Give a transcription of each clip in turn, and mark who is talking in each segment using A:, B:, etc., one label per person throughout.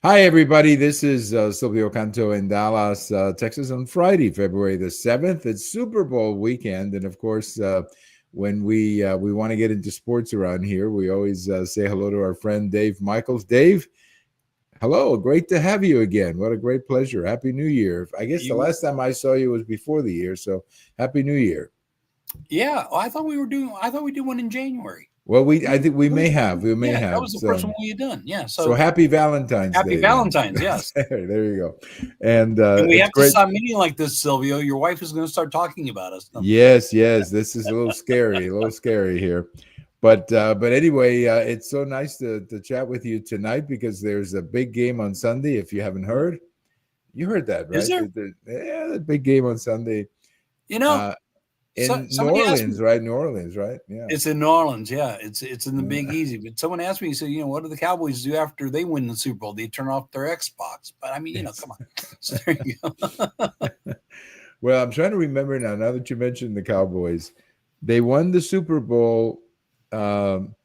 A: Hi, everybody. This is Silvio Canto in Dallas, Texas on Friday, February the 7th. It's Super Bowl weekend. And of course, when we want to get into sports around here, we always say hello to our friend Dave Michaels. Dave, hello. Great to have you again. What a great pleasure. Happy New Year. I guess the last time I saw you was before the year. So Happy New Year.
B: Yeah, I thought we did one in January.
A: Well, I think we may have. We may
B: Yeah,
A: have.
B: that was the first one we had done. Yeah,
A: So
B: so
A: happy Valentine's
B: happy
A: Day then.
B: Valentine's, yes.
A: There you go. And
B: And we
A: it's
B: have to
A: great.
B: stop meeting like this, Silvio. Your wife is going to start talking about us.
A: Yes, yes. This is a little scary here. But anyway, it's so nice to chat with you tonight because there's a big game on Sunday. If you haven't heard, you heard that,
B: Is
A: right?
B: there?
A: Yeah, the big game on Sunday
B: You know,
A: in New
B: somebody asked me.
A: Orleans, right? New Orleans, right? Yeah.
B: It's in New Orleans, yeah. It's in the Big
A: Yeah.
B: Easy. But someone asked me, he said, what do the Cowboys do after they win the Super Bowl? They turn off their Xbox. But I mean,
A: Yes.
B: come on. So there you go.
A: Well, I'm trying to remember now. Now that you mentioned the Cowboys, they won the Super Bowl. Um,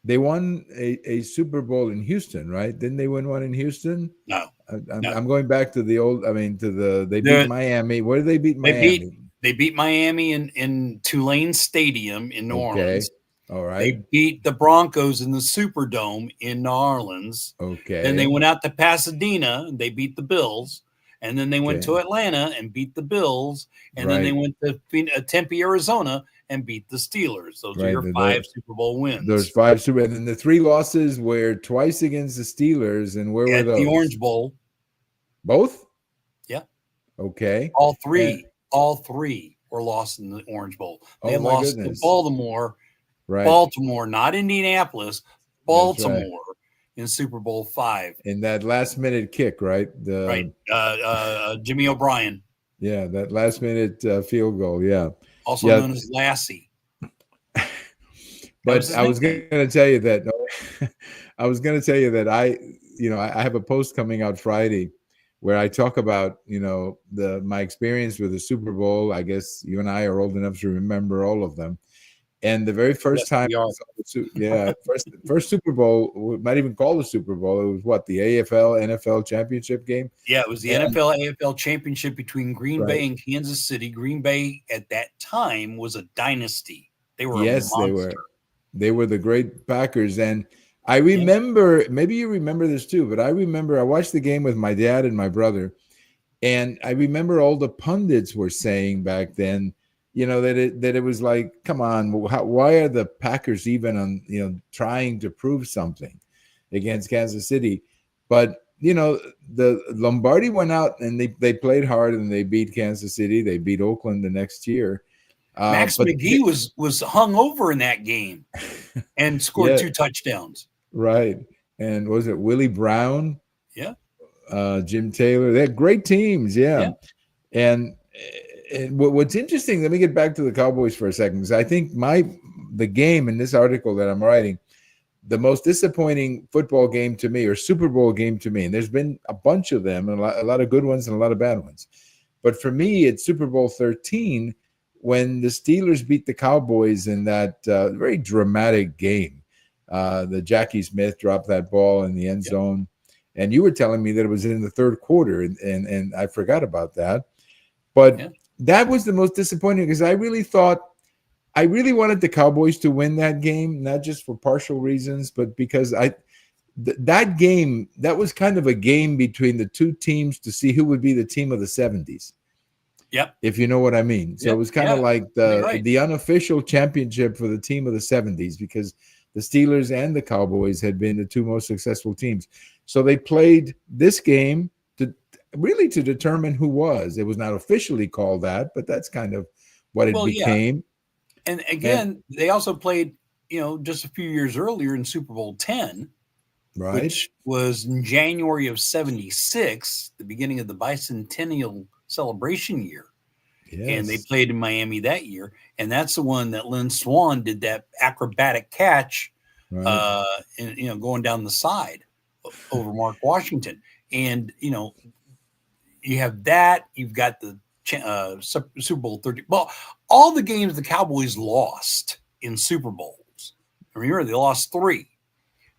A: they won a Super Bowl in Houston, right? Didn't they win one in Houston?
B: No, no.
A: I'm going back to the old. I mean, they beat
B: The,
A: Miami. Where did they beat
B: they beat
A: Miami?
B: they beat Miami in Tulane Stadium in New
A: Okay,
B: Orleans.
A: all right.
B: They beat the Broncos in the Superdome in New Orleans. Then they
A: Okay,
B: went out to Pasadena and they beat the Bills. And then they went
A: okay,
B: to Atlanta and beat the Bills. And then they
A: right,
B: went to Tempe, Arizona and beat the Steelers. Those are
A: right.
B: your five Super Bowl
A: There's
B: wins.
A: five Super, and then the three losses were twice against the Steelers, and where were
B: At the
A: those?
B: Orange Bowl,
A: Both.
B: yeah,
A: Okay,
B: all
A: and
B: three were lost in the Orange Bowl. They
A: oh my
B: lost to
A: goodness, right.
B: Baltimore, not Indianapolis,
A: That's right.
B: Baltimore in Super Bowl V.
A: In that last minute kick, right?
B: Right. Jimmy O'Brien,
A: Yeah, that last minute field goal. Yeah,
B: also
A: yeah.
B: known as Lassie. That was
A: But
B: his
A: I was
B: nickname.
A: going to tell you that I was going to tell you that I have a post coming out Friday where I talk about my experience with the Super Bowl. I guess you and I are old enough to remember all of them. And the very first
B: Yes,
A: time,
B: we are.
A: first Super Bowl, we might even call the Super Bowl. It was what, the AFL NFL championship game.
B: Yeah, it was the
A: And
B: NFL AFL championship between Green
A: right,
B: Bay and Kansas City. Green Bay at that time was a dynasty. They were a
A: yes,
B: monster.
A: they were the great Packers. And I
B: Yeah.
A: remember, maybe you remember this too, but I remember I watched the game with my dad and my brother, and I remember all the pundits were saying back then, that it was like, come on, why are the Packers even on, trying to prove something against Kansas City? But the Lombardi went out and they played hard and they beat Kansas City. They beat Oakland the next year.
B: Max
A: But
B: McGee was hung over in that game and scored
A: yeah,
B: 2 touchdowns.
A: right. And was it Willie Brown,
B: Yeah.
A: Jim Taylor? They're great teams, yeah.
B: Yeah.
A: And what's interesting, let me get back to the Cowboys for a second, because I think the game in this article that I'm writing, the most disappointing football game to me, or Super Bowl game to me, and there's been a bunch of them, and a lot of good ones and a lot of bad ones. But for me, it's Super Bowl 13 when the Steelers beat the Cowboys in that very dramatic game. The Jackie Smith dropped that ball in the end zone. And you were telling me that it was in the third quarter, and I forgot about that. But that was the most disappointing because I really wanted the Cowboys to win that game, not just for partial reasons, but because that game, that was kind of a game between the two teams to see who would be the team of the 70s.
B: Yep.
A: If you know what I mean. So it was kind of like the unofficial championship for the team of the 70s, because the Steelers and the Cowboys had been the two most successful teams. So they played this game to determine who was. It was not officially called that, but that's kind of what it became.
B: Yeah. And again, they also played, just a few years earlier in Super Bowl 10,
A: right,
B: which was in January of 76, the beginning of the bicentennial celebration year. Yes. And they played in Miami that year. And that's the one that Lynn Swann did that acrobatic catch, right, going down the side over Mark Washington. And, you have that. You've got the Super Bowl 30. Well, all the games the Cowboys lost in Super Bowls. Remember, they lost 3.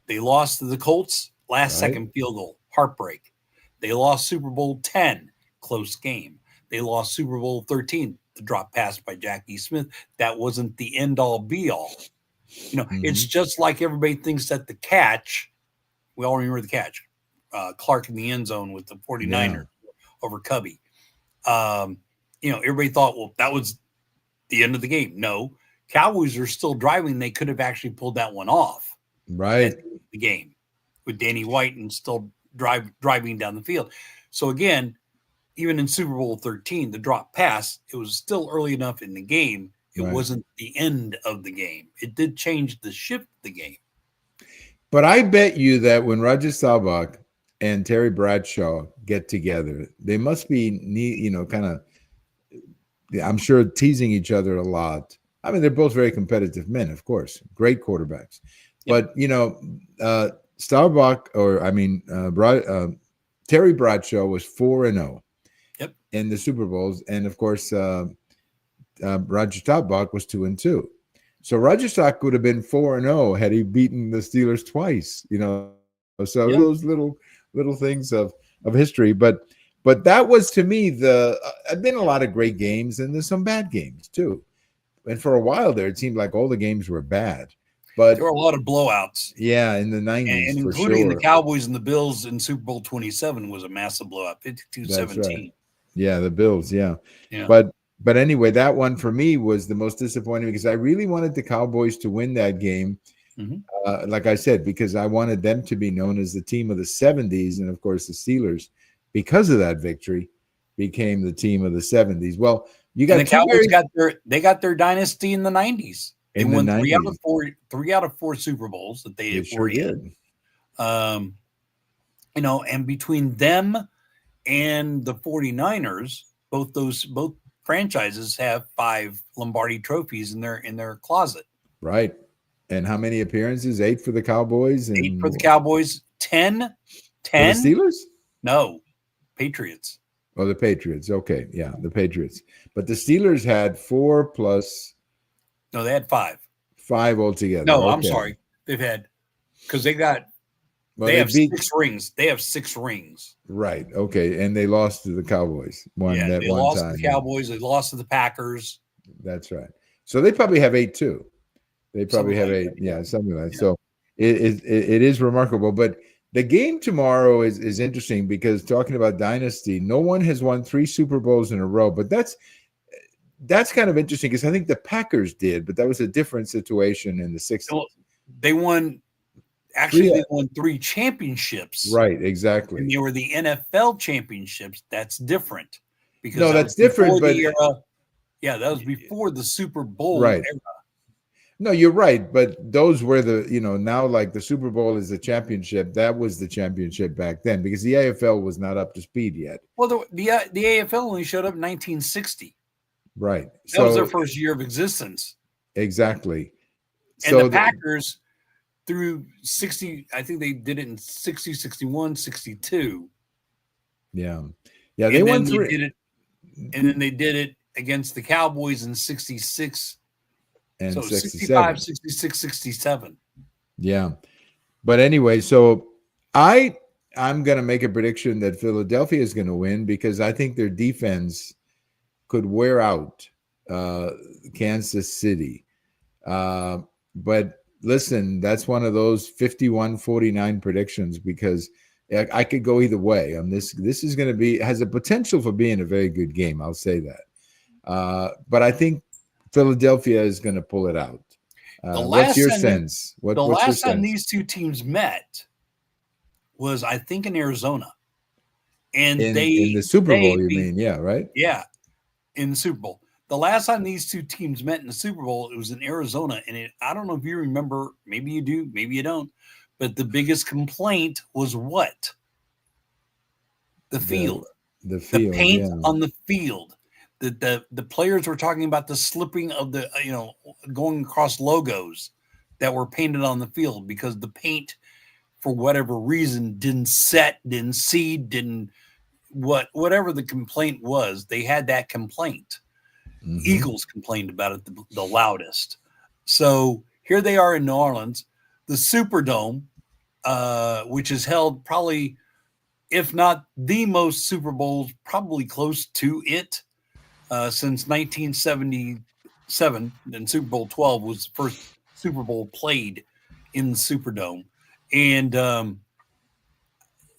B: They lost to the Colts last second field goal. heartbreak. They lost Super Bowl 10, close game. They lost Super Bowl 13, the drop pass by Jackie Smith. That wasn't the end all be all. It's just like everybody thinks that the catch, we all remember the catch, Clark in the end zone with the 49ers over Cubby. Everybody thought, well, that was the end of the game. No, Cowboys are still driving. They could have actually pulled that one off.
A: Right.
B: The game with Danny White and still driving down the field. So again, even in Super Bowl 13, the drop pass, it was still early enough in the game. It wasn't the end of the game. It did change the shift of the game.
A: But I bet you that when Roger Staubach and Terry Bradshaw get together, they must be, kind of, I'm sure, teasing each other a lot. I mean, they're both very competitive men, of course, great quarterbacks. Yep. But, Staubach, Terry Bradshaw was 4-0 in the Super Bowls. And, of course, Roger Staubach was 2-2. So Roger Staubach would have been 4-0 had he beaten the Steelers twice, So those little things of history. But that was, to me, I've been a lot of great games, and there's some bad games too. And for a while there, it seemed like all the games were bad. But
B: there were a lot of blowouts.
A: Yeah, in the 90s,
B: and including the Cowboys and the Bills in Super Bowl 27 was a massive blowout, 52-17.
A: Right. Yeah, the Bills, yeah. But anyway, that one for me was the most disappointing because I really wanted the Cowboys to win that game. Like I said, because I wanted them to be known as the team of the 70s. And of course, the Steelers, because of that victory, became the team of the 70s. Well, you got
B: the Cowboys got their dynasty in the 90s. They won
A: 90s.
B: three out of four Super Bowls that they
A: sure did.
B: And between them and the 49ers, both franchises have 5 Lombardi trophies in their closet.
A: Right. And how many appearances? 8 for the Cowboys?
B: 8 for the Cowboys. 10?
A: For the Steelers?
B: No. Patriots.
A: Oh, the Patriots. Okay. Yeah, the Patriots. But the Steelers had 4 plus.
B: No, they had 5.
A: 5 altogether.
B: No,
A: okay.
B: I'm sorry. They've had, because they have 6 rings. They have 6 rings.
A: Right. Okay. And they lost to the Cowboys
B: they lost to the Cowboys. They lost to the Packers.
A: That's right. So they probably have 8 too. They probably have 8. Yeah, something like that. Yeah. So it is remarkable. But the game tomorrow is interesting because talking about dynasty, no one has won 3 Super Bowls in a row. But that's kind of interesting because I think the Packers did, but that was a different situation in the 60s.
B: Well, they won. Actually, they won 3 championships.
A: Right, exactly.
B: And they were the NFL championships. That's different.
A: Because that's different. But
B: that was before the Super Bowl
A: era. No, you're right. But those were now like the Super Bowl is the championship. That was the championship back then because the AFL was not up to speed yet.
B: Well, the AFL only showed up in 1960.
A: Right.
B: That was their first year of existence.
A: Exactly.
B: And the Packers through 60, I think they did it in 60, 61, 62.
A: Yeah. Yeah, they won 3.
B: And then they did it against the Cowboys in 66.
A: And
B: so
A: 67.
B: 65, 66, 67.
A: Yeah. But anyway, so I'm going to make a prediction that Philadelphia is going to win because I think their defense could wear out Kansas City. But listen, that's one of those 51-49 predictions because I could go either way. This is going to has a potential for being a very good game. I'll say that. But I think Philadelphia is going to pull it out. What's your sense?
B: The last time these two teams met was, I think, in Arizona. And in
A: the Super Bowl, you mean? Yeah, right?
B: Yeah, in the Super Bowl. The last time these two teams met in the Super Bowl, it was in Arizona. And I don't know if you remember, maybe you do, maybe you don't, but the biggest complaint was what? The field.
A: The field.
B: The paint on the field. The players were talking about the slipping of the, going across logos that were painted on the field because the paint, for whatever reason, didn't set, didn't seed, whatever the complaint was, they had that complaint. Mm-hmm. Eagles complained about it the loudest. So here they are in New Orleans, the Superdome, which is held probably if not the most Super Bowls, probably close to it, since 1977. And Super Bowl 12 was the first Super Bowl played in the Superdome. And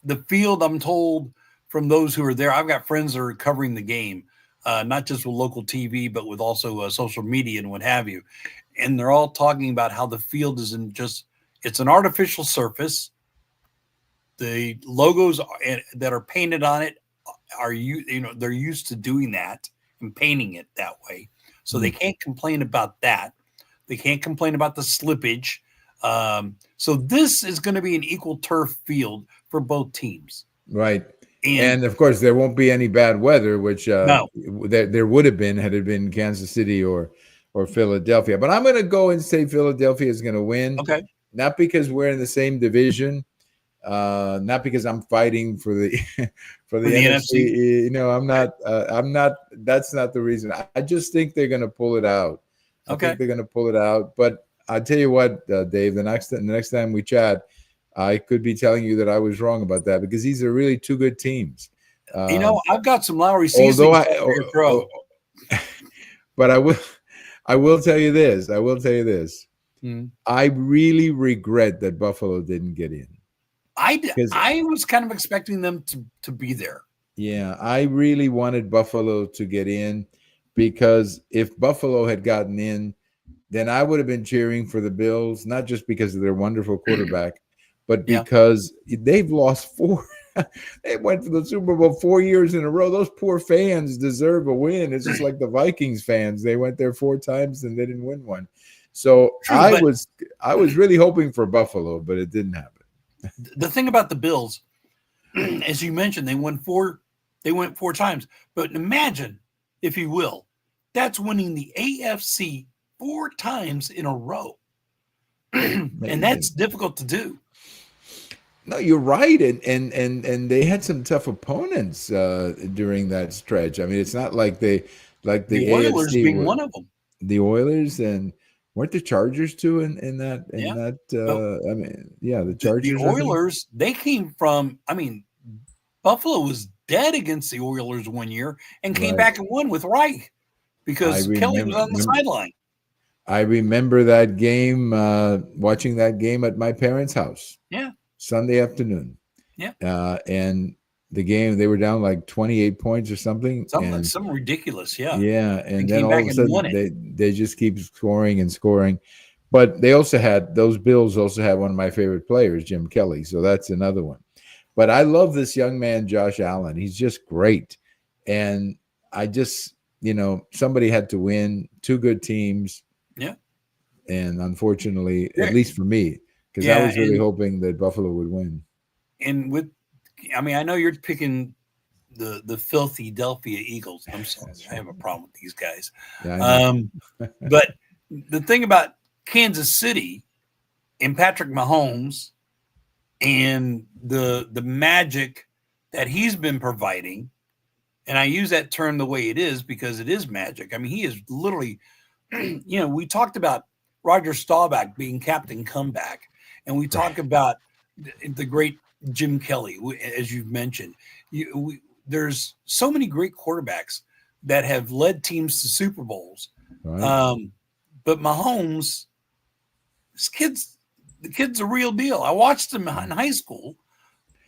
B: the field, I'm told from those who are there, I've got friends that are covering the game, not just with local TV, but with also social media and what have you. And they're all talking about how the field isn't just, it's an artificial surface. The logos that are painted on it are they're used to doing that and painting it that way. So they can't complain about that. They can't complain about the slippage. So this is going to be an equal turf field for both teams.
A: Right. And of course, there won't be any bad weather, which
B: no.
A: there would have been had it been Kansas City or Philadelphia. But I'm going to go and say Philadelphia is going to win.
B: Okay.
A: Not because we're in the same division, not because I'm fighting for the for the NFC. You know, I'm not. That's not the reason. I just think they're going to pull it out. I think they're going to pull it out. But I tell you what, Dave, the next time we chat, I could be telling you that I was wrong about that because these are really two good teams.
B: I've got some Lowry seasonings.
A: But I will tell you this. I really regret that Buffalo didn't get in.
B: I was kind of expecting them to be there.
A: Yeah, I really wanted Buffalo to get in because if Buffalo had gotten in, then I would have been cheering for the Bills, not just because of their wonderful quarterback, but because they've lost 4. They went to the Super Bowl 4 years in a row. Those poor fans deserve a win. It's just like the Vikings fans. They went there 4 times and they didn't win one. So I was really hoping for Buffalo, but it didn't happen.
B: The thing about the Bills, as you mentioned, they went 4 times. But imagine, if you will, that's winning the AFC 4 times in a row. And that's difficult to do.
A: No, you're right. And they had some tough opponents during that stretch. I mean, it's not like the
B: Oilers
A: AFC
B: being one of them.
A: The Oilers and weren't the Chargers too in that I mean, yeah, the Chargers.
B: The Oilers, they came from, I mean, Buffalo was dead against the Oilers one year and came back and won with Reich because Kelly was on the sideline.
A: I remember that game, watching that game at my parents' house.
B: Yeah.
A: Sunday afternoon.
B: Yeah.
A: And the game, they were down like 28 points or something.
B: Something ridiculous, yeah.
A: Yeah, and then all of a sudden they just keep scoring and scoring. But those Bills also had one of my favorite players, Jim Kelly. So that's another one. But I love this young man, Josh Allen. He's just great. And I just, somebody had to win. 2 good teams.
B: Yeah.
A: And unfortunately, at least for me, because I was really hoping that Buffalo would win.
B: And I know you're picking the filthy Philadelphia Eagles. I'm sorry, I have a problem with these guys.
A: Yeah,
B: but the thing about Kansas City and Patrick Mahomes and the magic that he's been providing, and I use that term the way it is because it is magic. I mean, he is literally, we talked about Roger Staubach being Captain Comeback, and we talk about the great Jim Kelly, as you've mentioned. There's so many great quarterbacks that have led teams to Super Bowls. Right. But Mahomes, the kid's a real deal. I watched him in high school,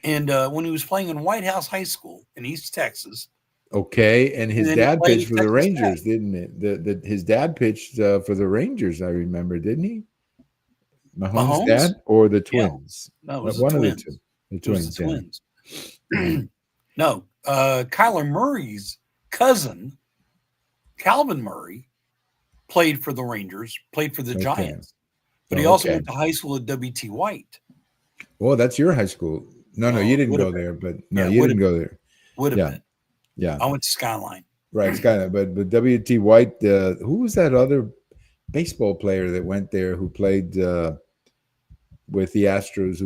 B: and when he was playing in White House High School in East Texas.
A: Okay, and his dad pitched for the Rangers, didn't it? His dad pitched for the Rangers, I remember, didn't he? Mahomes' dad or the Twins?
B: Yeah. No, it was
A: one
B: of
A: the two. The Twins.
B: The Twins. No, Kyler Murray's cousin, Calvin Murray, played for the Rangers, played for the Giants, but he also went to high school at W.T. White.
A: Well, that's your high school. No, you didn't go there, but you didn't go there.
B: Would have been.
A: Yeah.
B: I went to Skyline.
A: Right, Skyline. But W.T. White, who was that other baseball player that went there who played with the Astros?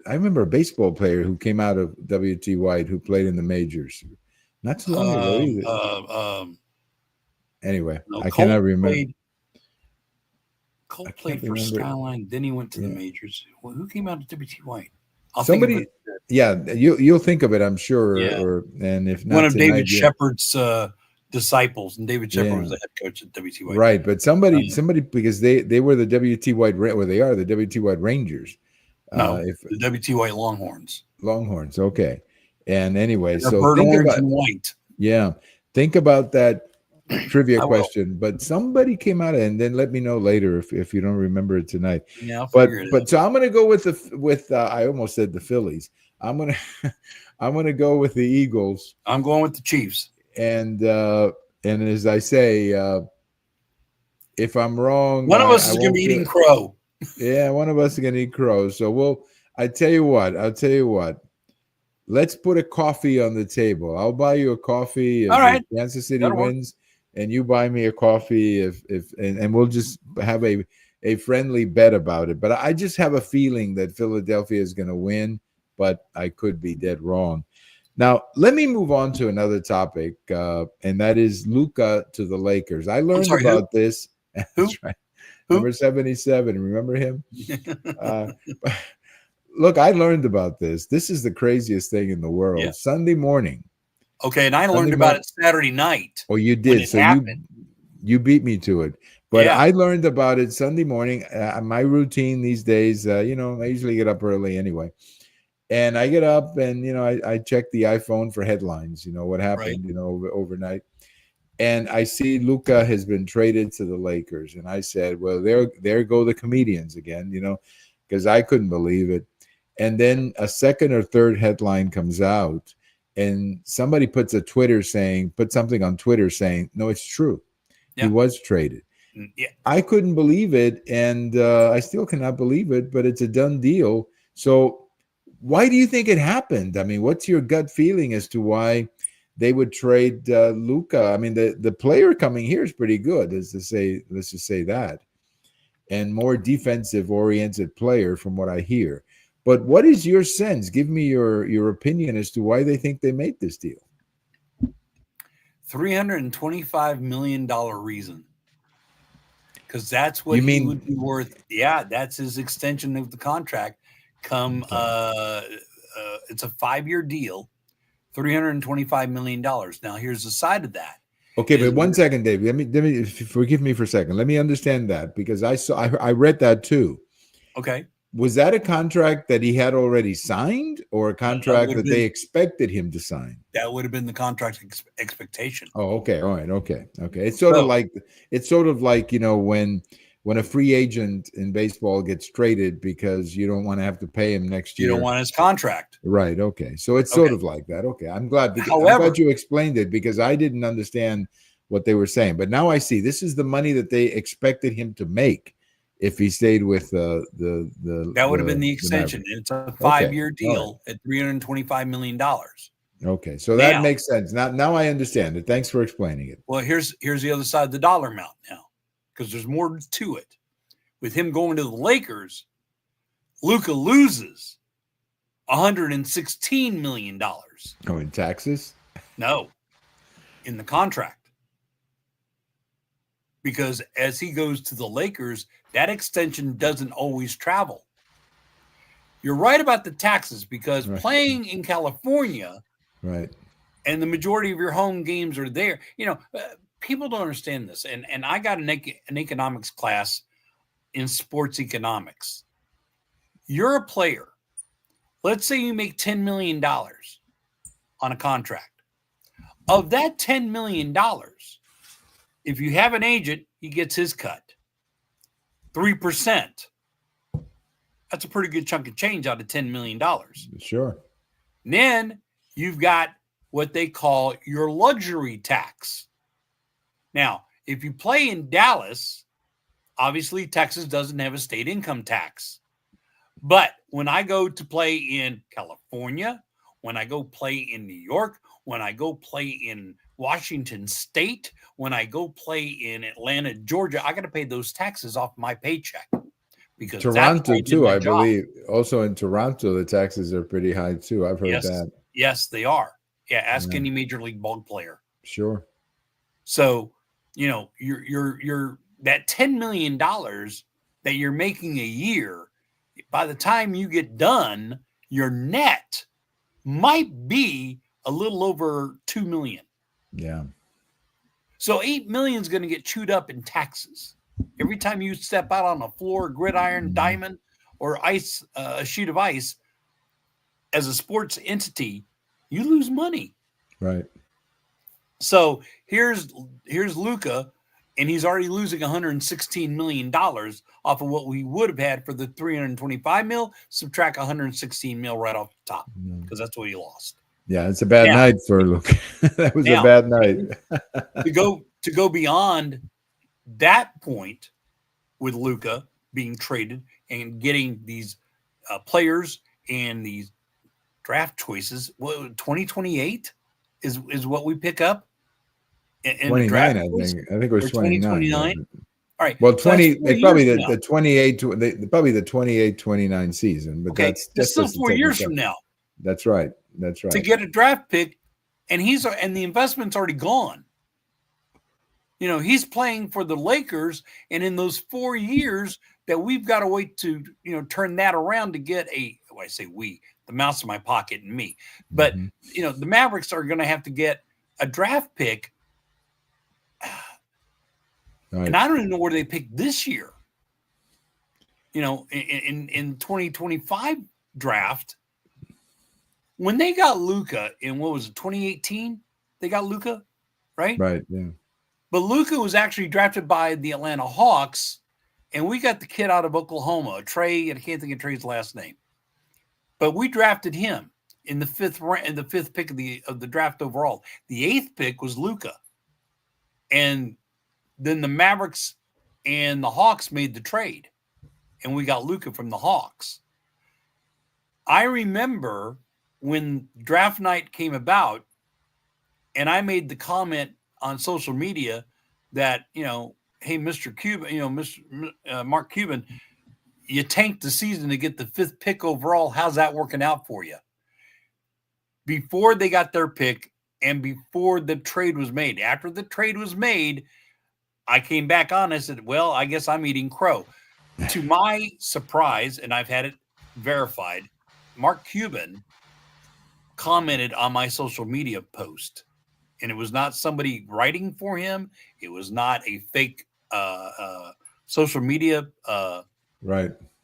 A: I remember a baseball player who came out of W.T. White who played in the majors. Not too long ago either. Anyway, I cannot remember.
B: Colt played for Skyline. Then he went to the majors. Well, who came out of W.T. White?
A: Yeah, you'll think of it, I'm sure.
B: Yeah.
A: And if
B: One
A: not
B: of David
A: tonight,
B: Shepard's disciples, and David Shepard was
A: yeah.
B: the head coach at WT White.
A: Right, but somebody because they were the WT White, or they are the WT White Rangers.
B: No,
A: If
B: the WT White Longhorns.
A: Longhorns, okay. And anyway,
B: They're
A: so
B: burnt
A: think
B: orange
A: about
B: and white.
A: yeah, think about that trivia
B: I will.
A: question. But somebody came out and then let me know later if you don't remember it tonight.
B: Yeah, I'll figure it out.
A: So I'm gonna go with I almost said the Phillies. I'm gonna I'm gonna go with the Eagles.
B: I'm going with the Chiefs.
A: And as I say, if I'm wrong,
B: One of us
A: I
B: is going to
A: won't
B: be
A: feel,
B: eating crow.
A: yeah, one of us is gonna eat crows. So I'll tell you what. Let's put a coffee on the table. I'll buy you a coffee
B: All right.
A: if Kansas City
B: That'll work.
A: wins, and you buy me a coffee and we'll just have a friendly bet about it. But I just have a feeling that Philadelphia is going to win, but I could be dead wrong. Now, let me move on to another topic, and that is Luka to the Lakers. I learned about this.
B: Who?
A: That's right.
B: Who?
A: Number 77. Remember him? Look, I learned about this. This is the craziest thing in the world.
B: Yeah.
A: Sunday morning.
B: Okay, and I learned about it Saturday night.
A: Oh, you did. So you beat me to it. But I learned about it Sunday morning. My routine these days, I usually get up early anyway. And I get up and, I check the iPhone for headlines, what happened, overnight. And I see Luka has been traded to the Lakers. And I said, well, there go the comedians again, because I couldn't believe it. And then a second or third headline comes out and somebody puts something on Twitter saying, no, it's true. Yeah. He was traded. Yeah. I couldn't believe it. And I still cannot believe it, but it's a done deal. So why do you think it happened? I mean, what's your gut feeling as to why they would trade Luka? I mean, the player coming here is pretty good, let's just say that. And more defensive oriented player from what I hear. But what is your sense? Give me your opinion as to why they think they made this deal.
B: $325 million reason. Because that's what he would be worth. Yeah, that's his extension of the contract. It's a 5-year deal, $325 million. Now, here's the side of that.
A: Okay, but 1 second, Dave. Let me forgive me for a second. Let me understand that because I read that too.
B: Okay.
A: Was that a contract that he had already signed or a contract that they expected him to sign?
B: That would have been the contract expectation.
A: Oh, okay. All right. Okay. It's sort of like when a free agent in baseball gets traded because you don't want to have to pay him next year.
B: You don't want his contract.
A: Right. Okay. So it's sort of like that. Okay. I'm glad you explained it because I didn't understand what they were saying. But now I see this is the money that they expected him to make if he stayed with that would have
B: been the extension. It's a 5-year deal at $325 million.
A: Okay. So that makes sense. Now I understand it. Thanks for explaining it.
B: Well, here's the other side of the dollar amount now, because there's more to it. With him going to the Lakers, Luka loses $116 million.
A: Oh, in taxes?
B: No, in the contract. Because as he goes to the Lakers, that extension doesn't always travel. You're right about the taxes because playing in California,
A: right,
B: and the majority of your home games are there. People don't understand this. And I got an economics class in sports economics. You're a player. Let's say you make $10 million on a contract. Of that $10 million, if you have an agent, he gets his cut. 3%. That's a pretty good chunk of change out of $10 million.
A: Sure.
B: And then you've got what they call your luxury tax. Now, if you play in Dallas, obviously Texas doesn't have a state income tax. But when I go to play in California, when I go play in New York, when I go play in Washington State, when I go play in Atlanta, Georgia, I got to pay those taxes off my paycheck. Because
A: Toronto too, I believe. Also in Toronto, the taxes are pretty high too. I've heard that.
B: Yes, they are. Yeah, ask any major league ball player.
A: Sure.
B: So, you're that $10 million that you're making a year, by the time you get done, your net might be a little over $2 million.
A: Yeah.
B: So $8 million is going to get chewed up in taxes every time you step out on a floor, gridiron, diamond, or ice, a sheet of ice. As a sports entity, you lose money.
A: Right.
B: So here's Luka, and he's already losing $116 million off of what we would have had for the 325 mil. Subtract 116 mil right off the top, because that's what he lost.
A: Yeah, it's a bad night for Luka. That was a bad night.
B: to go beyond that point with Luka being traded and getting these players and these draft choices. 2028 is what we pick up. In
A: 29, I think it was 29.
B: All right.
A: Well, 20. They probably the 28. Probably the 28-29 season. But that's
B: still 4 years from now.
A: That's right. That's right.
B: To get a draft pick, and the investment's already gone. You know, he's playing for the Lakers, and in those 4 years that we've got to wait to, turn that around to get I say we, the mouse in my pocket and me. But, the Mavericks are going to have to get a draft pick. Right. And I don't even know where they picked this year. In 2025 draft, when they got Luka in, what was it, 2018? They got Luka, right?
A: Right, yeah.
B: But Luka was actually drafted by the Atlanta Hawks, and we got the kid out of Oklahoma, Trey, and I can't think of Trey's last name. But we drafted him in the fifth pick of the draft overall. The 8th pick was Luka. And then the Mavericks and the Hawks made the trade, and we got Luka from the Hawks. I remember when draft night came about, and I made the comment on social media that, hey, Mr. Cuban, Mark Cuban, you tanked the season to get the 5th pick overall. How's that working out for you? Before they got their pick and before the trade was made. After the trade was made, I came back on and said, well, I guess I'm eating crow. To my surprise, and I've had it verified, Mark Cuban commented on my social media post. And it was not somebody writing for him. It was not a fake social media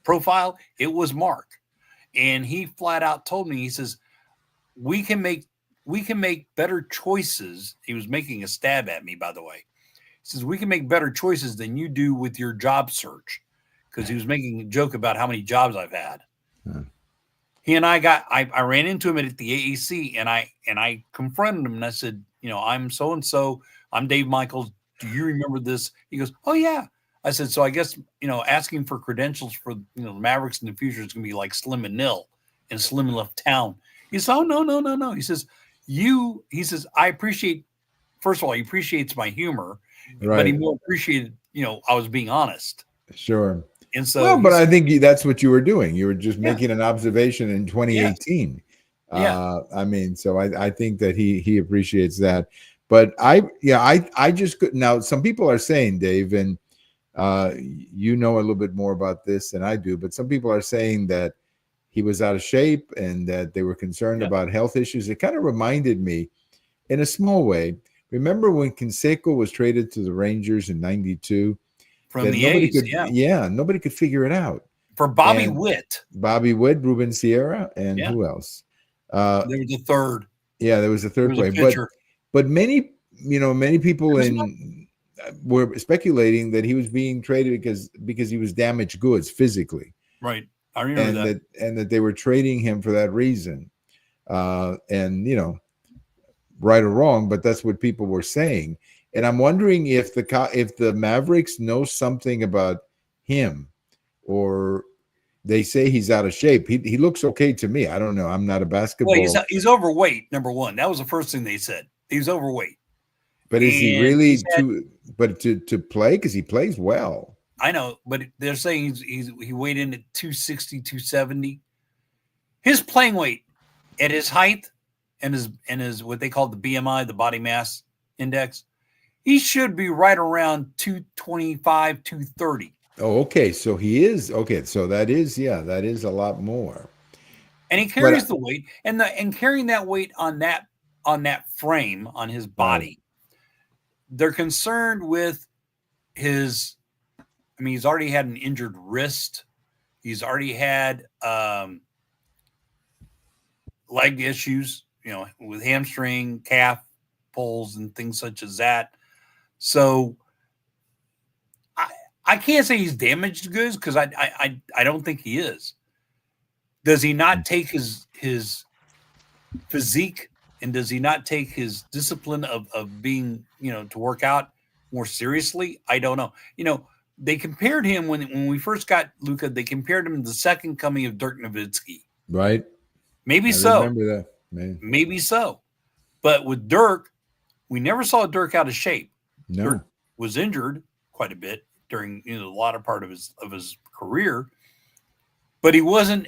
B: profile. It was Mark. And he flat out told me, he says, we can make better choices. He was making a stab at me, by the way. He says, we can make better choices than you do with your job search. Because he was making a joke about how many jobs I've had. Huh. He and I ran into him at the AAC, and I confronted him, and I said, I'm so-and-so. I'm Dave Michaels. Do you remember this? He goes, oh, yeah. I said, so I guess, asking for credentials for, the Mavericks in the future is going to be like Slim and Nil, and Slim left town. He says, oh, no. He says, I appreciate, first of all, he appreciates my humor, but he more appreciated, I was being honest.
A: Sure.
B: And so,
A: but I think that's what you were doing. You were just making an observation in 2018. Yeah. So I think that he appreciates that. But I just could. Now, some people are saying, Dave, and you know a little bit more about this than I do, but some people are saying that he was out of shape and that they were concerned about health issues. It kind of reminded me, in a small way, remember when Canseco was traded to the Rangers in '92?
B: From the A's,
A: nobody could figure it out.
B: For Bobby Witt,
A: Ruben Sierra, and who else?
B: There was a third.
A: Yeah, there was a third player. But many people were speculating that he was being traded because he was damaged goods physically.
B: Right, I remember that.
A: And that they were trading him for that reason. Right or wrong, but that's what people were saying. And I'm wondering if the Mavericks know something about him, or they say he's out of shape. He looks okay to me. I don't know. I'm not a basketball.
B: Well, he's overweight. Number one, that was the first thing they said. He's overweight.
A: But is he really to play? Because he plays well.
B: I know, but they're saying he weighed in at 260, 270. His playing weight at his height and his what they call the BMI, the body mass index. He should be right around 225, 230.
A: Oh, okay. So he is. Okay. So that is a lot more.
B: and he carries the weight, and carrying that weight on that frame on his body.
A: Right.
B: They're concerned with his. I mean, he's already had an injured wrist. He's already had leg issues, with hamstring, calf pulls, and things such as that. So I can't say he's damaged goods because I don't think he is. Does he not take his physique, and does he not take his discipline of being, to work out more seriously? I don't know. They compared him when we first got Luka, they compared him to the second coming of Dirk Nowitzki.
A: Right.
B: Maybe
A: I
B: so.
A: Remember that. Man.
B: Maybe so. But with Dirk, we never saw Dirk out of shape.
A: No.
B: Dirk was injured quite a bit during the latter part of his career, but he wasn't.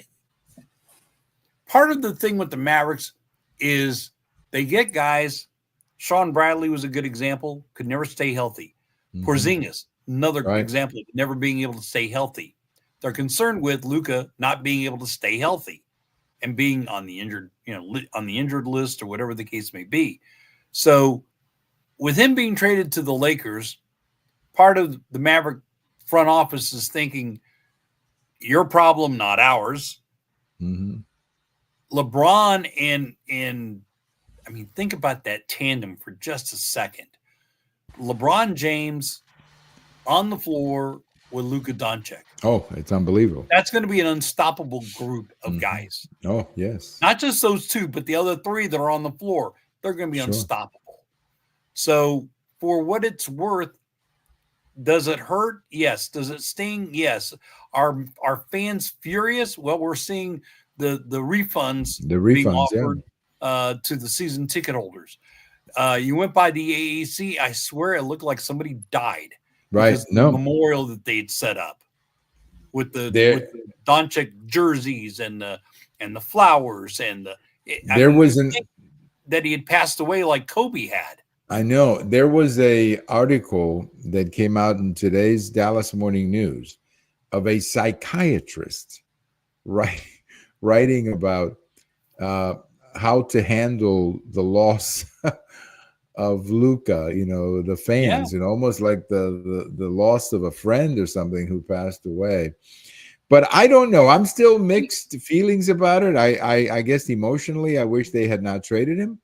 B: Part of the thing with the Mavericks is they get guys. Sean Bradley was a good example. Could never stay healthy. Mm-hmm. Porzingis, another example of never being able to stay healthy. They're concerned with Luka not being able to stay healthy and being on the injured, on the injured list or whatever the case may be. So with him being traded to the Lakers, part of the Maverick front office is thinking, your problem, not ours.
A: Mm-hmm.
B: LeBron and I mean, think about that tandem for just a second. LeBron James on the floor with Luka Doncic.
A: Oh, it's unbelievable.
B: That's going to be an unstoppable group of guys.
A: Oh, yes.
B: Not just those two, but the other three that are on the floor. They're going to be unstoppable. So for what it's worth, does it hurt? Yes. Does it sting? Yes. Are fans furious? Well, we're seeing the refunds being offered to the season ticket holders. You went by the AAC. I swear it looked like somebody died.
A: Right.
B: The memorial that they'd set up with the Doncic jerseys and the flowers and that he had passed away like Kobe had.
A: I know there was a article that came out in today's Dallas Morning News of a psychiatrist writing about how to handle the loss of Luka, the fans, and almost like the loss of a friend or something who passed away. But I don't know. I'm still mixed feelings about it. I guess emotionally, I wish they had not traded him.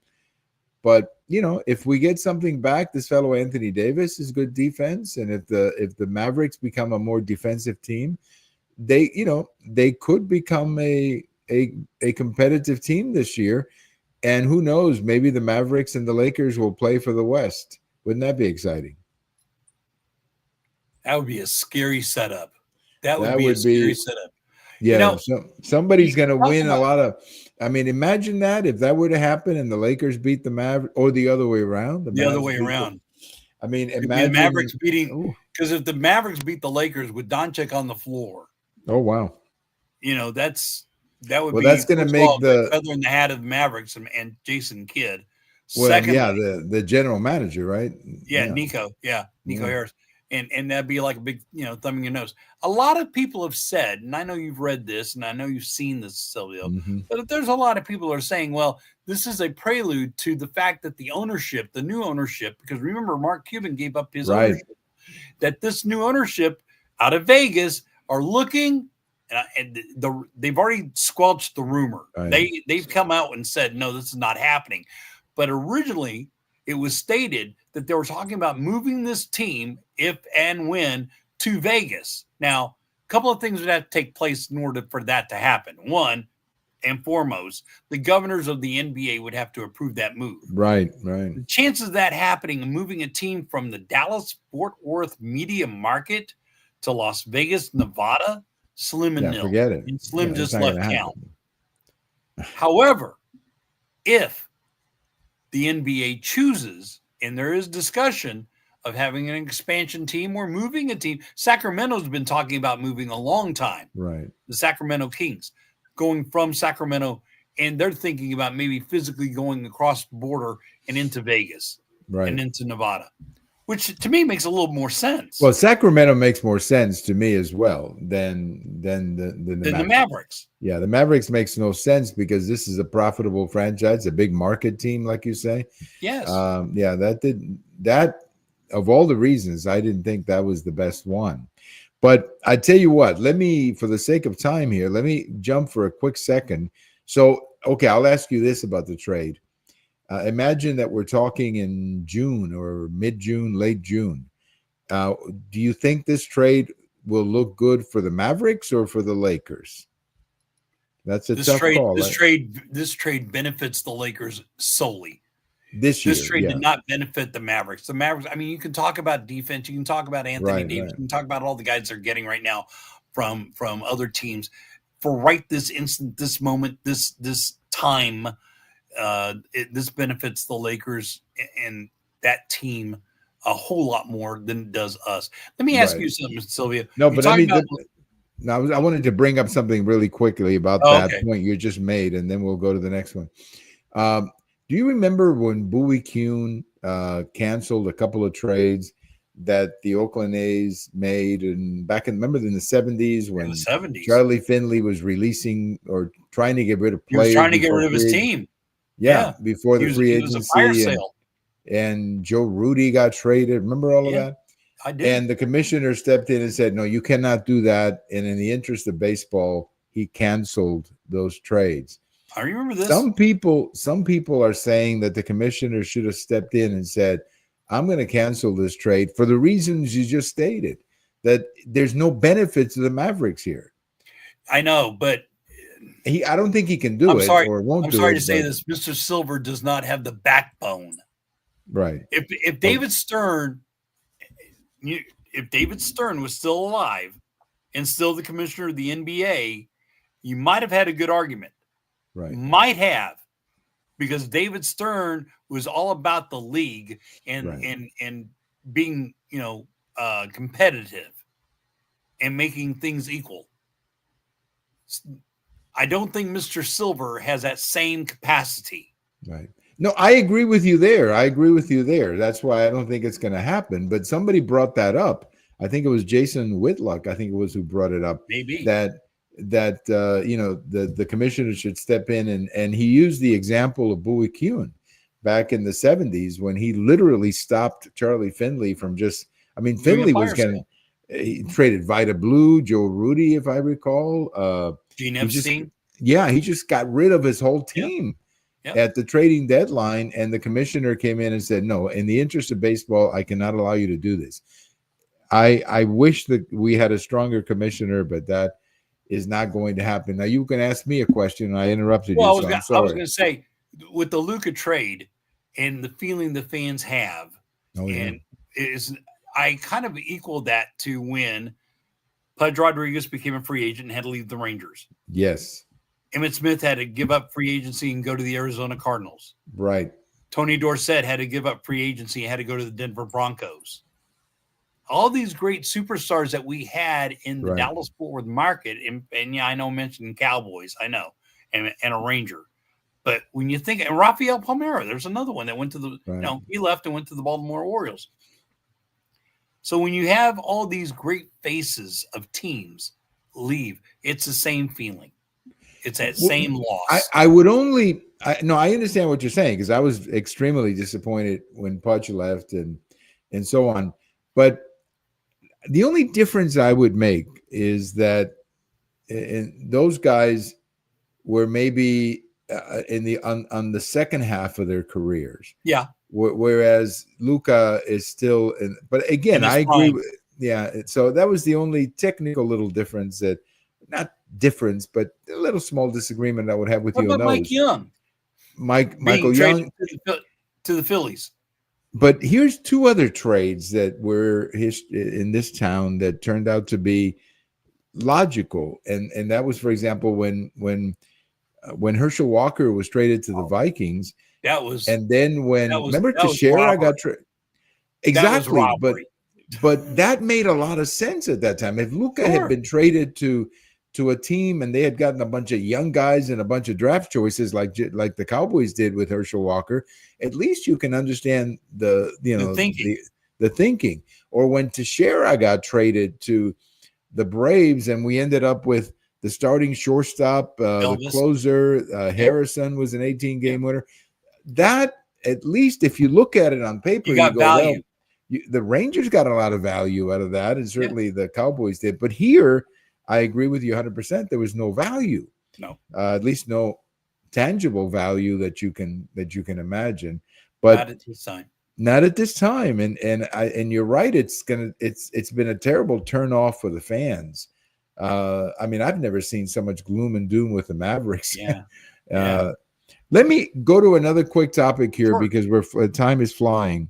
A: But if we get something back, this fellow Anthony Davis is good defense, and if the Mavericks become a more defensive team, they could become a competitive team this year. And who knows, maybe the Mavericks and the Lakers will play for the West. Wouldn't that be exciting?
B: That would be a scary setup. That would be a scary setup.
A: Yeah, somebody's going to win a lot of. I mean, imagine that if that were to happen and the Lakers beat the Mavericks, or the other way around.
B: The other way around.
A: I mean, imagine
B: the Mavericks beating, because if the Mavericks beat the Lakers with Doncic on the floor.
A: Oh, wow.
B: That would be.
A: That's going to make the
B: feather in the hat of the Mavericks and Jason Kidd.
A: Well, secondly, the general manager, right?
B: Yeah, Nico. Yeah, Nico Harris. And that'd be like a big, thumbing your nose. A lot of people have said, and I know you've read this, and I know you've seen this, Silvio, but there's a lot of people who are saying, well, this is a prelude to the fact that the new ownership, because remember, Mark Cuban gave up his ownership, that this new ownership out of Vegas are looking, and they've already squelched the rumor. Right. They've come out and said, no, this is not happening. But originally, it was stated that they were talking about moving this team, if and when, to Vegas. Now, a couple of things would have to take place in order for that to happen. One and foremost, the governors of the NBA would have to approve that move.
A: Right.
B: The chances of that happening and moving a team from the Dallas-Fort Worth media market to Las Vegas, Nevada, slim and nil.
A: Forget it.
B: And slim just left town. However, if the NBA chooses, and there is discussion of having an expansion team or moving a team. Sacramento's been talking about moving a long time.
A: Right.
B: The Sacramento Kings going from Sacramento, and they're thinking about maybe physically going across the border and into Vegas and into Nevada. which to me makes a little more sense.
A: Well, Sacramento makes more sense to me as well than
B: the Mavericks.
A: Yeah, the Mavericks makes no sense because this is a profitable franchise, a big market team, like you say.
B: Yes.
A: Yeah, that of all the reasons, I didn't think that was the best one. But I tell you what, for the sake of time here, let me jump for a quick second. So, okay, I'll ask you this about the trade. Imagine that we're talking in June or mid-June, late June. Do you think this trade will look good for the Mavericks or for the Lakers? That's a tough call.
B: This trade benefits the Lakers solely.
A: This
B: trade did not benefit the Mavericks. The Mavericks, I mean, you can talk about defense, you can talk about Anthony Davis, you can talk about all the guys they're getting right now from other teams. For right this instant, this moment, this time, this benefits the Lakers and that team a whole lot more than it does us. Let me ask you something, Sylvia.
A: No, but I wanted to bring up something really quickly about that point you just made, and then we'll go to the next one. Do you remember when Bowie Kuhn canceled a couple of trades that the Oakland A's made, and remember in the 70s when Charlie Finley was releasing or trying to get rid of players?
B: He was trying to get rid of his team.
A: Yeah, before the free agency.
B: Fire sale.
A: And Joe Rudy got traded. Remember all of that?
B: I did.
A: And the commissioner stepped in and said, no, you cannot do that. And in the interest of baseball, he canceled those trades.
B: I remember this.
A: Some people are saying that the commissioner should have stepped in and said, I'm going to cancel this trade for the reasons you just stated, that there's no benefit to the Mavericks here.
B: I know, but
A: I don't think he can do it or won't do it.
B: I'm sorry to say this. Mr. Silver does not have the backbone.
A: Right.
B: If David Stern was still alive and still the commissioner of the NBA, you might have had a good argument.
A: Right.
B: Might have, because David Stern was all about the league and being, competitive and making things equal. I don't think Mr. Silver has that same capacity.
A: Right. No, I agree with you there. That's why I don't think it's going to happen. But somebody brought that up. I think it was Jason Whitlock. I think it was who brought it up.
B: Maybe
A: that the commissioner should step in, and he used the example of Bowie Kuhn back in the 70s when he literally stopped Charlie Finley from Finley was he traded Vida Blue, Joe Rudy, if I recall.
B: Gene Epstein.
A: He just got rid of his whole team. Yep. At the trading deadline, and the commissioner came in and said, no, in the interest of baseball, I cannot allow you to do this. I wish that we had a stronger commissioner, but that is not going to happen. Now, you can ask me a question, and I interrupted you.
B: I was going to say, with the Luka trade and the feeling the fans have, I kind of equaled that to when Pudge Rodriguez became a free agent and had to leave the Rangers.
A: Yes.
B: Emmitt Smith had to give up free agency and go to the Arizona Cardinals.
A: Right.
B: Tony Dorsett had to give up free agency and had to go to the Denver Broncos. All these great superstars that we had in the Dallas-Fort Worth market, and I know I mentioned Cowboys, I know, and a Ranger. But when you think, and Rafael Palmeiro, there's another one that went to he left and went to the Baltimore Orioles. So when you have all these great faces of teams leave, it's the same feeling. It's that same loss.
A: I understand what you're saying, because I was extremely disappointed when Pudge left and so on. But the only difference I would make is that those guys were maybe on the second half of their careers.
B: Yeah.
A: Whereas Luka is still in. But again, I agree. So that was the only technical little difference not difference, but a little small disagreement I would have with you.
B: What about Mike Young?
A: Michael Young
B: to the Phillies.
A: But here's two other trades that were in this town that turned out to be logical, and that was, for example, when Herschel Walker was traded to the Vikings.
B: That was,
A: and then remember Teixeira got traded. Exactly, but that made a lot of sense at that time. If Luka had been traded to a team and they had gotten a bunch of young guys and a bunch of draft choices like the Cowboys did with Herschel Walker, at least you can understand the the thinking. Or when Teixeira got traded to the Braves, and we ended up with the starting shortstop, the closer, Harrison was an 18-game winner. That, at least if you look at it on paper,
B: you go, value.
A: Well, the Rangers got a lot of value out of that, and certainly the Cowboys did. But here, I agree with you 100%. There was no value.
B: No,
A: at least no tangible value that you can imagine. But
B: not at this time.
A: Not at this time. And you're right. It's been a terrible turn off for the fans. I mean, I've never seen so much gloom and doom with the Mavericks.
B: Yeah.
A: Let me go to another quick topic here,
B: Sure.
A: because time is flying.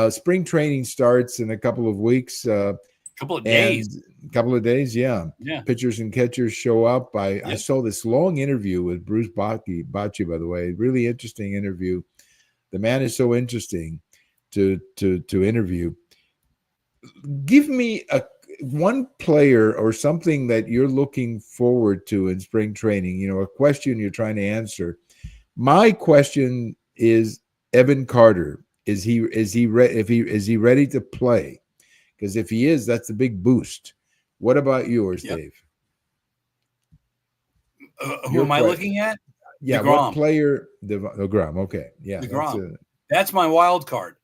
A: Spring training starts in a couple of weeks.
B: Couple of days,
A: yeah. Pitchers and catchers show up. I saw this long interview with Bruce Bochy, by the way. Really interesting interview. The man is so interesting to interview. Give me one player or something that you're looking forward to in spring training. A question you're trying to answer. My question is Evan Carter. Is he ready to play? Because if he is, that's a big boost. What about yours, Dave?
B: Who am I looking at?
A: Yeah,
B: DeGrom.
A: What player? DeGrom. Okay, yeah,
B: DeGrom. That's my wild card,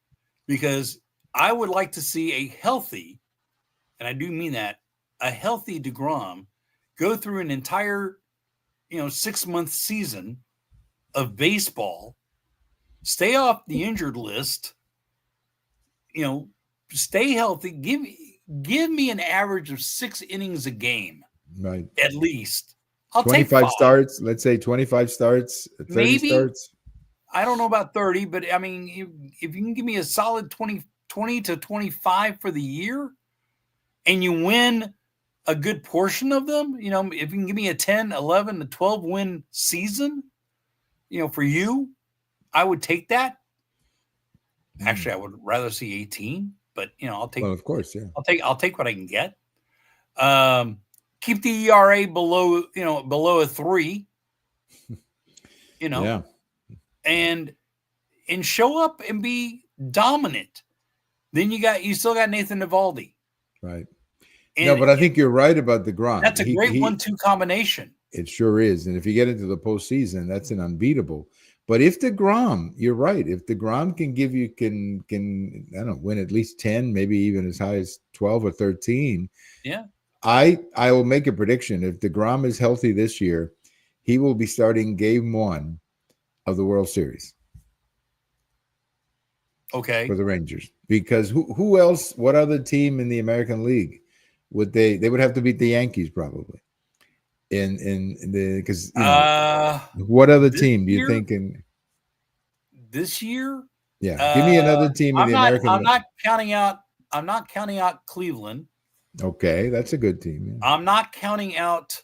B: because I would like to see a healthy, and I do mean that, a healthy DeGrom go through an entire, 6-month season of baseball, stay off the injured list, stay healthy. Give me an average of 6 innings a game, right? At least. I'll
A: 25 starts. Let's say 25 starts, 30
B: maybe
A: starts.
B: I don't know about 30, but I mean, if you can give me a solid 20 to 25 for the year, and you win a good portion of them, if you can give me a 10, 11, to 12 win season, for you, I would take that. Actually, I would rather see 18, but I'll take.
A: Well, of course, yeah.
B: I'll take what I can get. Keep the ERA below a 3.
A: Yeah.
B: And show up and be dominant. Then you still got Nathan Eovaldi.
A: Right. No, but I think you're right about DeGrom.
B: That's a great 1-2 combination.
A: It sure is. And if you get into the postseason, that's an unbeatable. But if DeGrom, you're right. If DeGrom can give you, can I don't know, win at least 10, maybe even as high as 12 or 13.
B: Yeah.
A: I will make a prediction. If DeGrom is healthy this year, he will be starting game 1 of the World Series.
B: Okay.
A: For the Rangers. Because who else, what other team in the American League would they would have to beat the Yankees probably. Because what other team do you think in
B: this year?
A: Yeah, give me another team in the American League.
B: I'm not counting out Cleveland.
A: Okay, that's a good team. Yeah.
B: I'm not counting out.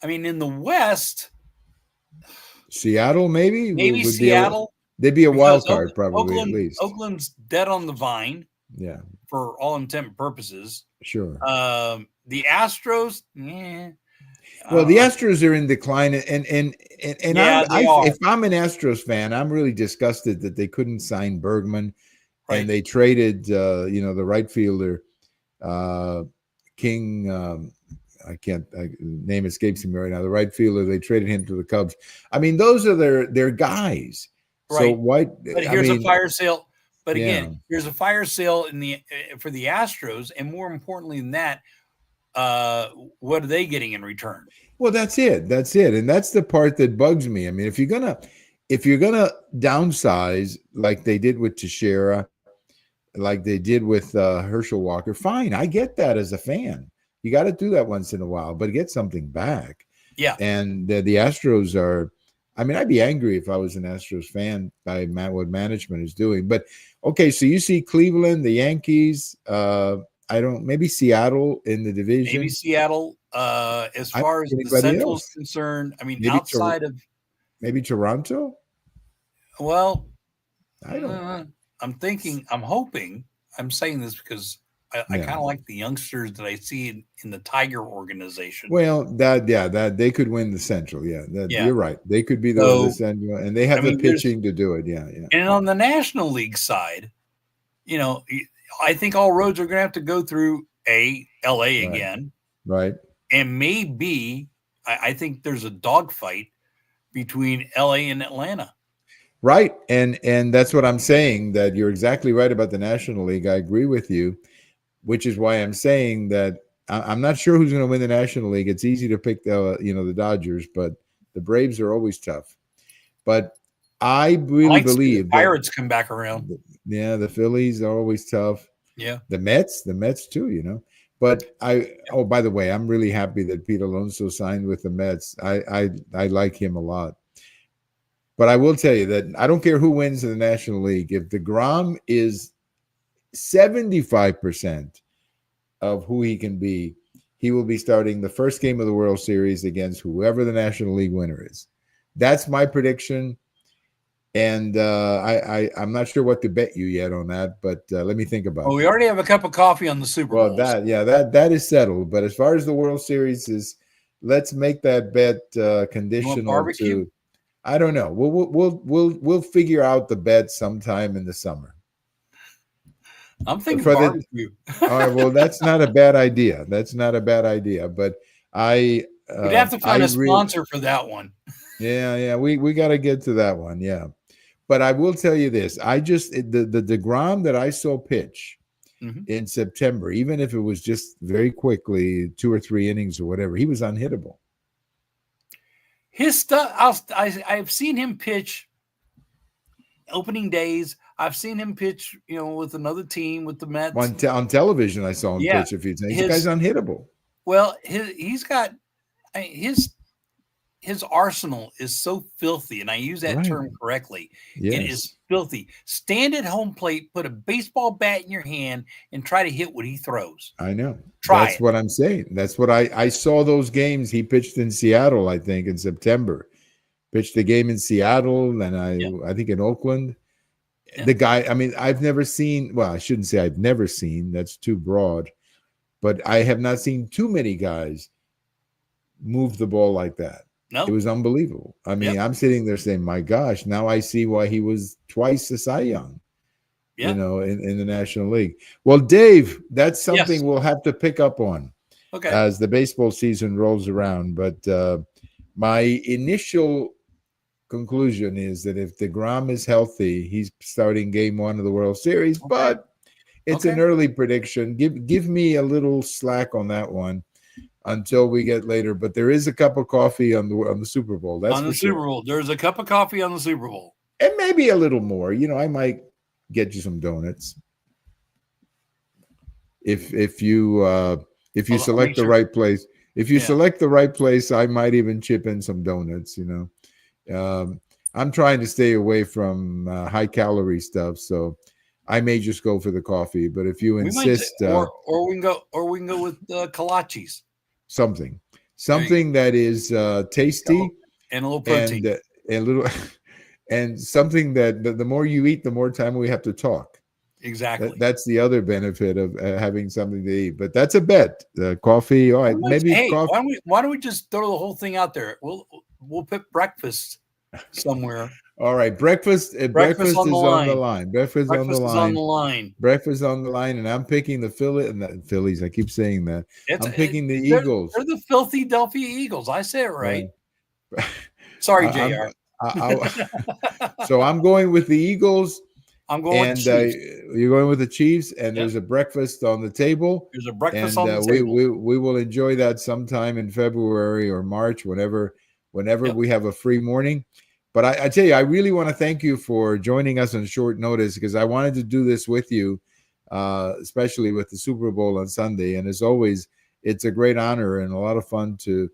B: I mean, in the West,
A: Seattle maybe
B: Seattle.
A: They'd be a wild card probably
B: Oakland,
A: at least.
B: Oakland's dead on the vine.
A: Yeah,
B: for all intent and purposes.
A: Sure.
B: The Astros.
A: Well, the Astros are in decline, and if I'm an Astros fan, I'm really disgusted that they couldn't sign Bergman, right. And they traded, the right fielder, King. Name escapes me right now. The right fielder, they traded him to the Cubs. I mean, those are their guys.
B: Right.
A: So why?
B: But here's a fire sale. But again, here's a fire sale for the Astros, and more importantly than that, what are they getting in return?
A: Well, that's it, and that's the part that bugs me. I mean, if you're gonna downsize like they did with Teixeira, like they did with Herschel Walker, fine, I get that as a fan. You got to do that once in a while, but get something back.
B: Yeah, and
A: the Astros are. I mean, I'd be angry if I was an Astros fan by what management is doing. But okay, so you see Cleveland, the Yankees. Maybe Seattle in the division.
B: Maybe Seattle. As far as the Central is concerned, I mean, maybe outside of
A: maybe Toronto.
B: Well,
A: I don't.
B: I'm hoping. I'm saying this because I kind of like the youngsters that I see in the Tiger organization.
A: Well, that they could win the Central. Yeah, you're right. They could be the Central, and they have the pitching to do it. Yeah.
B: And on the National League side, I think all roads are going to have to go through LA
A: Right.
B: again,
A: Right.
B: and maybe I think there's a dogfight between LA and Atlanta.
A: Right. And that's what I'm saying, that you're exactly right about the National League. I agree with you, which is why I'm saying that I'm not sure who's going to win the National League. It's easy to pick the Dodgers, but the Braves are always tough. But I really believe
B: the Pirates come back around.
A: The Phillies are always tough.
B: Yeah.
A: The Mets too, But by the way, I'm really happy that Pete Alonso signed with the Mets. I like him a lot. But I will tell you that I don't care who wins in the National League. If DeGrom is 75% of who he can be, he will be starting the first game of the World Series against whoever the National League winner is. That's my prediction. And I'm not sure what to bet you yet on that, but let me think about it.
B: Well, we already have a cup of coffee on the Super Bowl.
A: Well, that is settled. But as far as the World Series is, let's make that bet conditional to. I don't know. We'll figure out the bet sometime in the summer.
B: I'm thinking barbecue.
A: All right. Well, that's not a bad idea. But we'd
B: have to find a sponsor for that one.
A: Yeah. We got to get to that one. Yeah. But I will tell you this: the DeGrom that I saw pitch in September, even if it was just very quickly, 2 or 3 innings or whatever, he was unhittable.
B: His stuff, I've seen him pitch opening days. I've seen him pitch, with another team, with the Mets.
A: On television, I saw him pitch a few times. This guy's unhittable.
B: Well, he's got his arsenal is so filthy, and I use that term correctly. Yes. It is filthy. Stand at home plate, put a baseball bat in your hand, and try to hit what he throws.
A: I know. That's what I'm saying. That's what I saw those games. He pitched in Seattle, I think, in September. Pitched the game in Seattle, and I think in Oakland. Yeah. The guy, I've never seen, well, I shouldn't say I've never seen, that's too broad, but I have not seen too many guys move the ball like that. It was unbelievable. I'm sitting there saying, my gosh, now I see why he was twice a Cy Young, in the National League. Well, Dave, that's something we'll have to pick up on as the baseball season rolls around. But my initial conclusion is that if DeGrom is healthy, he's starting game 1 of the World Series, but it's an early prediction. Give me a little slack on that one until we get later, but there is a cup of coffee on the Super Bowl. That's
B: on the Super Bowl. There's a cup of coffee on the Super Bowl,
A: and maybe a little more. I might get you some donuts if you select the right place. If you select the right place, I might even chip in some donuts. I'm trying to stay away from high calorie stuff, so I may just go for the coffee. But if you insist,
B: or we can go with kolaches.
A: Something that is tasty
B: and a little protein
A: and something that the more you eat, the more time we have to talk.
B: Exactly.
A: That's the other benefit of having something to eat. But that's a bet. Coffee. All right. Maybe coffee.
B: Why don't we just throw the whole thing out there? We'll put breakfast somewhere.
A: All right, breakfast is on the line. Breakfast on the line. Breakfast on the line, and I'm picking the Phillies. I keep saying that. I'm picking the Eagles.
B: They're the filthy Philadelphia Eagles. I say it right. Sorry, JR.
A: So I'm going with the Eagles.
B: I'm going with the Chiefs.
A: You're going with the Chiefs, and there's a breakfast on the table.
B: There's a breakfast on the table.
A: We will enjoy that sometime in February or March, whenever we have a free morning. But I tell you, I really want to thank you for joining us on short notice, because I wanted to do this with you, especially with the Super Bowl on Sunday. And as always, it's a great honor and a lot of fun to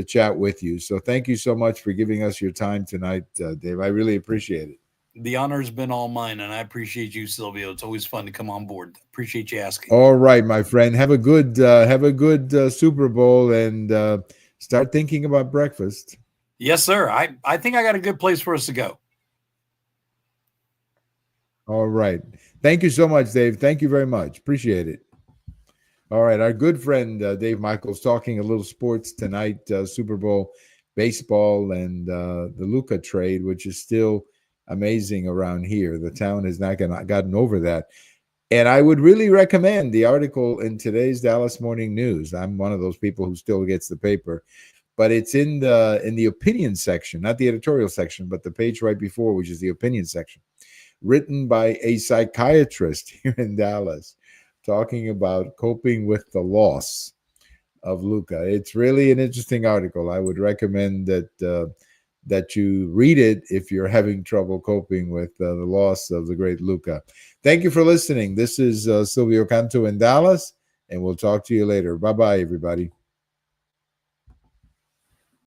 A: chat with you. So thank you so much for giving us your time tonight, Dave. I really appreciate it.
B: The honor has been all mine, and I appreciate you, Silvio. It's always fun to come on board. Appreciate you asking.
A: All right, my friend. Have a good Super Bowl, and start thinking about breakfast.
B: Yes, sir. I think I got a good place for us to go.
A: All right. Thank you so much, Dave. Thank you very much. Appreciate it. All right. Our good friend, Dave Michaels, talking a little sports tonight, Super Bowl, baseball, and the Luka trade, which is still amazing around here. The town has not gotten over that. And I would really recommend the article in today's Dallas Morning News. I'm one of those people who still gets the paper, but it's in the opinion section, not the editorial section, but the page right before, which is the opinion section, written by a psychiatrist here in Dallas, talking about coping with the loss of Luka. It's really an interesting article. I would recommend that you read it if you're having trouble coping with the loss of the great Luka. Thank you for listening. This is Silvio Canto in Dallas, and we'll talk to you later. Bye-bye, everybody.